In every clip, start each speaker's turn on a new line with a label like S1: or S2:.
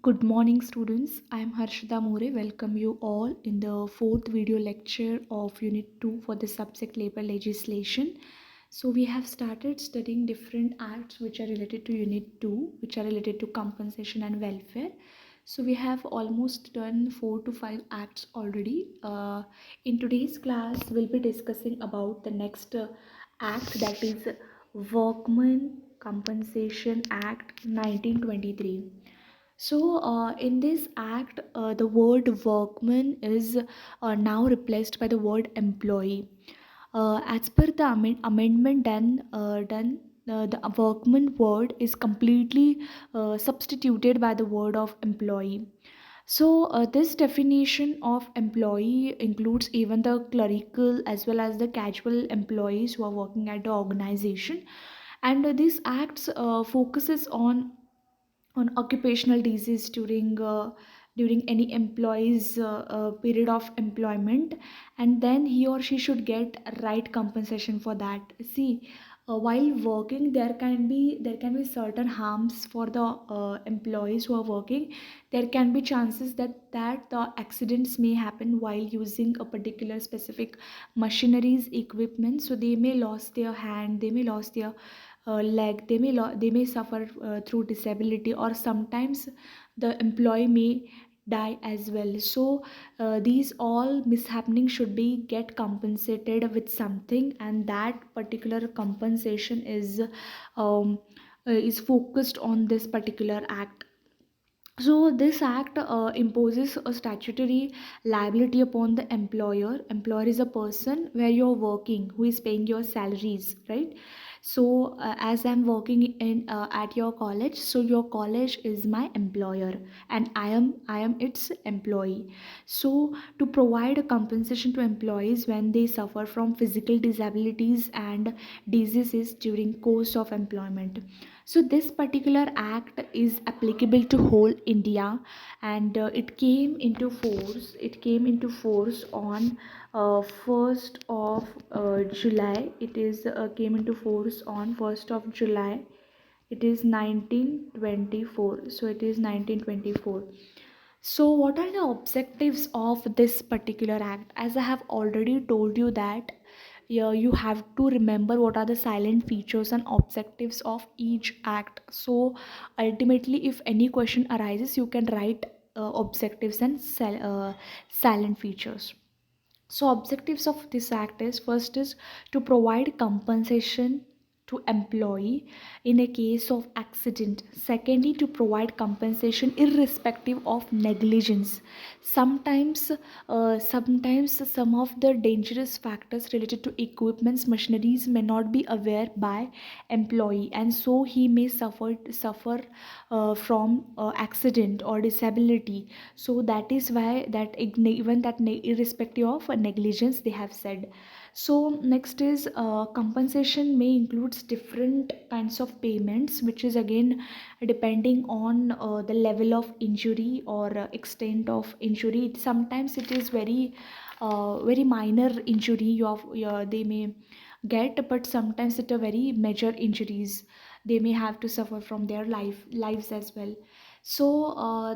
S1: Good morning, students. I am Harshita More. Welcome you all in the fourth video lecture of Unit 2 for the subject labor legislation. So, we have started studying different acts which are related to Unit 2, which are related to compensation and welfare. So, we have almost done 4 to 5 acts already. In today's class, we'll be discussing about the next act, that is Workmen Compensation Act 1923. So, in this act, the word workman is now replaced by the word employee. As per the amendment done, the workman word is completely substituted by the word of employee. So, this definition of employee includes even the clerical as well as the casual employees who are working at the organization. And this acts focuses on occupational disease during any employee's period of employment, and then he or she should get right compensation for that. See, while working there can be certain harms for the employees who are working. There can be chances that the accidents may happen while using a particular specific machineries equipment, so they may lose their hand, they may lose their leg, they may suffer through disability, or sometimes the employee may die as well. So these all mishappening should be get compensated with something, and that particular compensation um, is focused on this particular act. So this act imposes a statutory liability upon the employer. Employer is a person where you're working, who is paying your salaries, right? So as I'm working in at your college, so your college is my employer, and I am its employee. So to provide a compensation to employees when they suffer from physical disabilities and diseases during course of employment. So this particular act is applicable to whole India, and it came into force on 1st of July. It is came into force on 1st of July. It is 1924. So it is 1924. So, what are the objectives of this particular act? As I have already told you that, yeah, you have to remember what are the silent features and objectives of each act. So, ultimately, if any question arises, you can write objectives and silent features. So, objectives of this act is: first is to provide compensation to employee in a case of accident. Secondly, to provide compensation irrespective of negligence. Sometimes some of the dangerous factors related to equipments, machineries may not be aware by employee, and so he may suffer from accident or disability. So that is why irrespective of negligence, they have said. So next is compensation may includes different kinds of payments, which is again depending on the level of injury or extent of injury. Sometimes it is very minor injury they may get, but sometimes it are very major injuries. They may have to suffer from their lives as well. So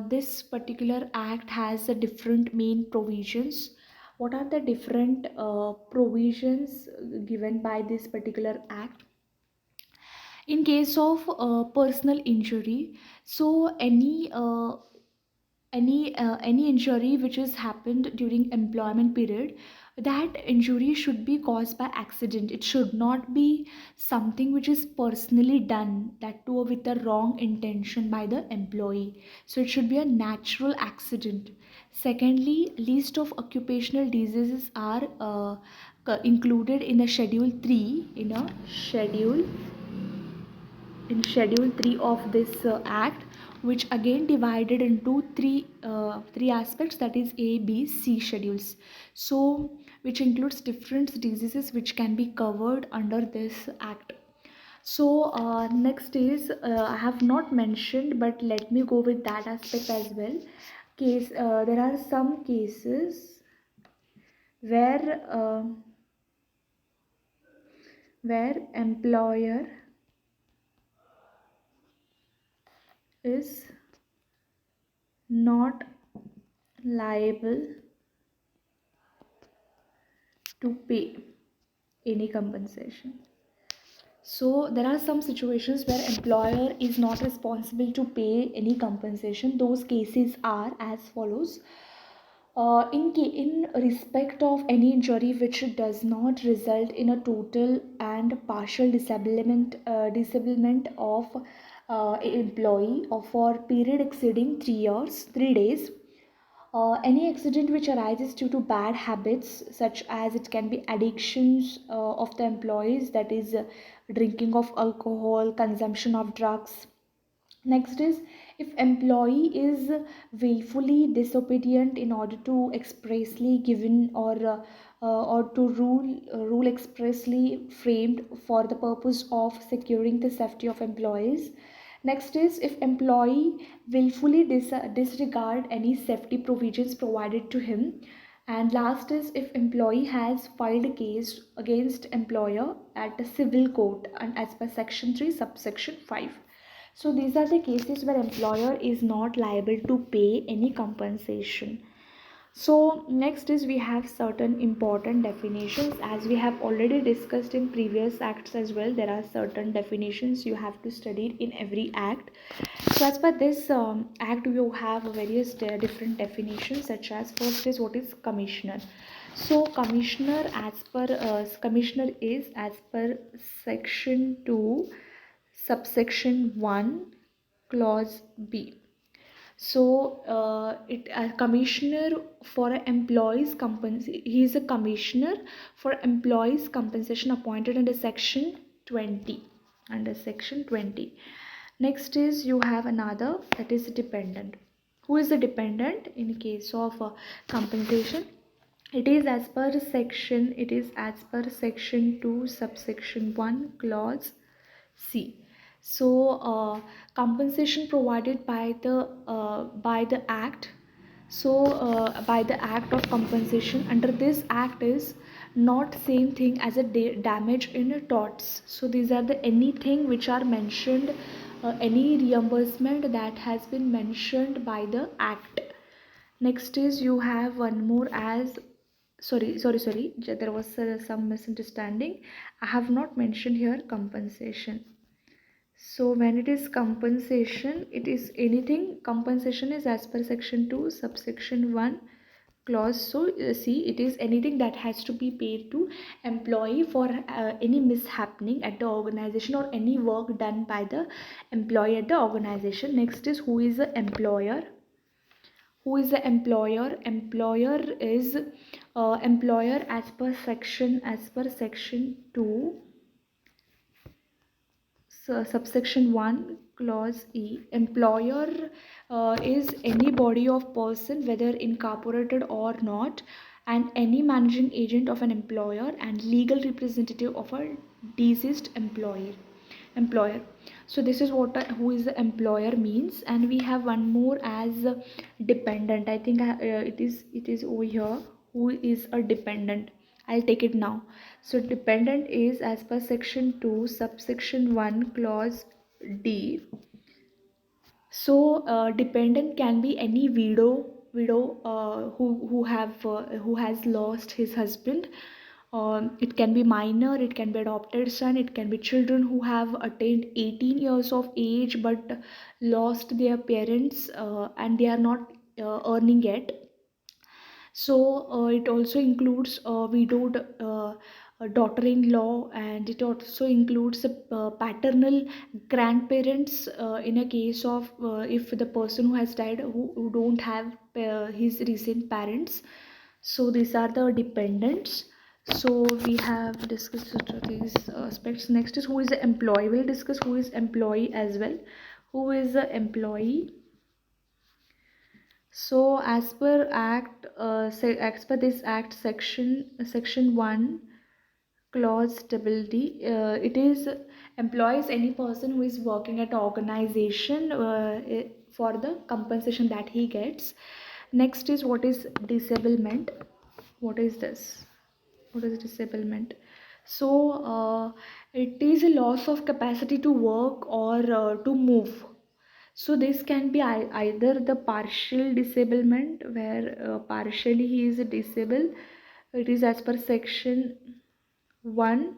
S1: this particular act has a different main provisions. What are the different provisions given by this particular act? In case of personal injury, so any injury which has happened during employment period, that injury should be caused by accident. It should not be something which is personally done, that too with the wrong intention by the employee. So it should be a natural accident. Secondly, list of occupational diseases are included in a schedule 3, in schedule 3 of this act, which again divided into three aspects, that is A, B, C schedules. So which includes different diseases which can be covered under this act. So next is, I have not mentioned, but let me go with that aspect as well. There are some cases where employer is not liable to pay any compensation. So there are some situations where employer is not responsible to pay any compensation. Those cases are as follows. In respect of any injury which does not result in a total and partial disablement of employee or for period exceeding 3 years, 3 days, any accident which arises due to bad habits, such as it can be addictions of the employees, that is, drinking of alcohol, consumption of drugs. Next is, if employee is willfully disobedient in order to expressly given or to rule expressly framed for the purpose of securing the safety of employees. Next is, if employee willfully disregard any safety provisions provided to him. And last is, if employee has filed a case against employer at a civil court and as per section 3 subsection 5. So these are the cases where employer is not liable to pay any compensation. So next is, we have certain important definitions. As we have already discussed in previous acts as well, there are certain definitions you have to study in every act. So as per this act, you have various different definitions, such as, first is, what is commissioner. So commissioner, commissioner is as per section 2 subsection 1 clause B. So it a commissioner for employees compensation. He is a commissioner for employees compensation appointed under section 20. Under section 20. Next is, you have another, that is dependent. Who is the dependent in case of compensation? It is as per section. It is as per section 2 subsection 1 clause C. So compensation provided by the act. So by the act of compensation under this act is not same thing as a damage in torts. So these are the anything which are mentioned, any reimbursement that has been mentioned by the act. Next is, you have one more as, sorry, there was some misunderstanding. I have not mentioned here compensation. So when it is compensation, it is anything. Compensation is as per section 2 subsection 1 clause. So see, it is anything that has to be paid to employee for any mishappening at the organization or any work done by the employee at the organization. Next is, who is the employer. Who is the employer? Employer is employer as per section 2 subsection 1 clause E. Employer is any body of person, whether incorporated or not, and any managing agent of an employer and legal representative of a deceased employer. So this is what who is the employer means. And we have one more as dependent. I think it is over here. Who is a dependent? I'll take it now. So dependent is as per section 2 subsection 1 clause D. So dependent can be any widow who has lost his husband. It can be minor, it can be adopted son, it can be children who have attained 18 years of age but lost their parents and they are not earning yet. So it also includes widowed daughter-in-law, and it also includes paternal grandparents in a case of if the person who has died who don't have his recent parents. So these are the dependents. So we have discussed these aspects. Next is, who is the employee. We'll discuss who is employee as well. Who is the employee? So as per as per this act, section 1 clause D, it is employs any person who is working at organization for the compensation that he gets. Next is, what is disablement. What is this? What is disablement? So it is a loss of capacity to work or to move. So this can be either the partial disablement, where partially he is disabled. It is as per section 1,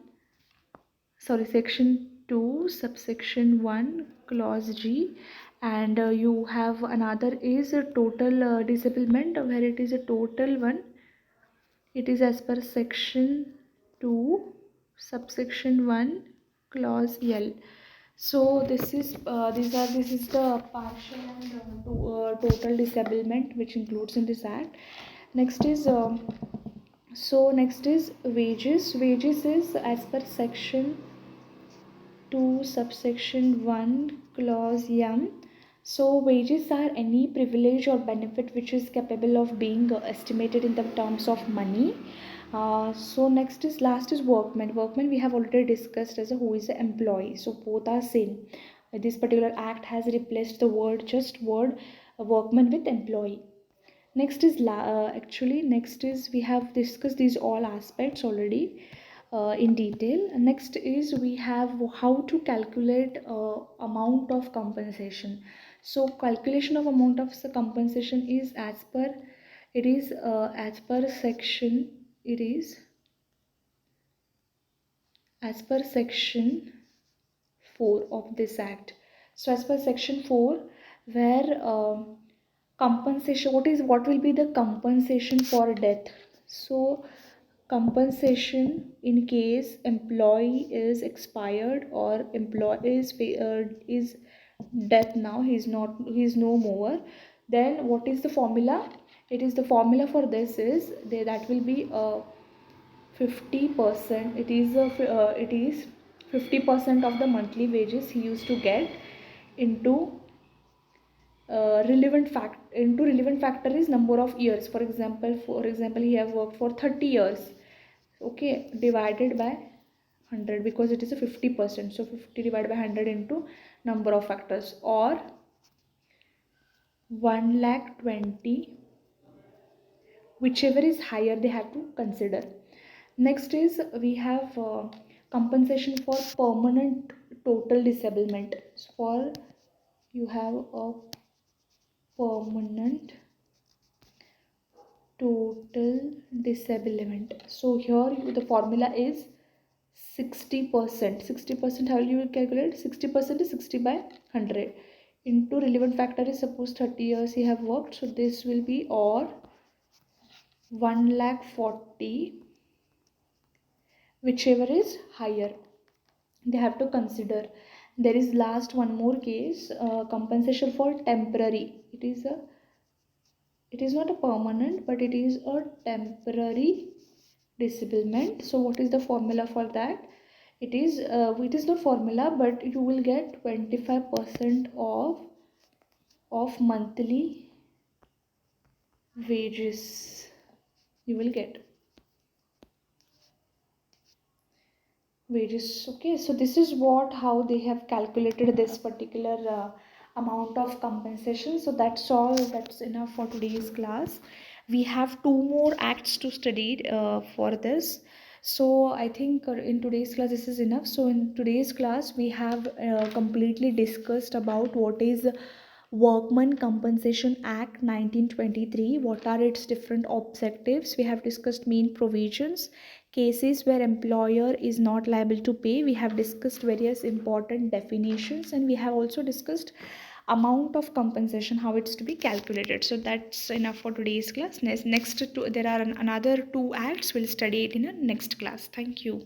S1: sorry, section 2 subsection 1 clause G. And you have another is a total disablement, where it is a total one. It is as per section 2 subsection 1 clause L. So this is the partial and total disablement which includes in this act. Next is next is wages. Wages is as per section 2 subsection 1 clause M. So wages are any privilege or benefit which is capable of being estimated in the terms of money. So next is last is workman. Workman we have already discussed as a who is the employee. So both are same. This particular act has replaced the word workman with employee. Next is next is we have discussed these all aspects already in detail. Next is we have how to calculate amount of compensation. So calculation of amount of compensation is as per section, it is as per section 4 of this act. So as per section 4, where compensation, what will be the compensation for death? So compensation in case employee is expired or employee is death now, he's no more, then what is the formula? It is the formula for this is that will be 50%. It is 50% of the monthly wages he used to get into relevant factor is number of years. For example he have worked for 30 years, okay, divided by 100, because it is a 50%. So 50 divided by 100 into number of factors, or 1,20,000, whichever is higher they have to consider. Next is we have compensation for permanent total disablement. So for you have a permanent total disablement. So here the formula is 60%. 60%, how you will calculate? 60% is 60 by 100 into relevant factor is suppose 30 years he have worked. So this will be or 1,40,000, whichever is higher they have to consider. There is last one more case, compensation for temporary. It is not a permanent, but it is a temporary disablement. So what is the formula for that? It is no formula, but you will get 25% of monthly wages. You will get wages. Okay, so this is how they have calculated this particular amount of compensation. So that's all, that's enough for today's class. We have 2 more acts to study for this. So I think in today's class this is enough. So in today's class we have completely discussed about what is Workmen Compensation Act 1923, what are its different objectives. We have discussed main provisions, cases where employer is not liable to pay. We have discussed various important definitions, and we have also discussed amount of compensation, how it's to be calculated. So that's enough for today's class. There are another 2 acts, we'll study it in a next class. Thank you.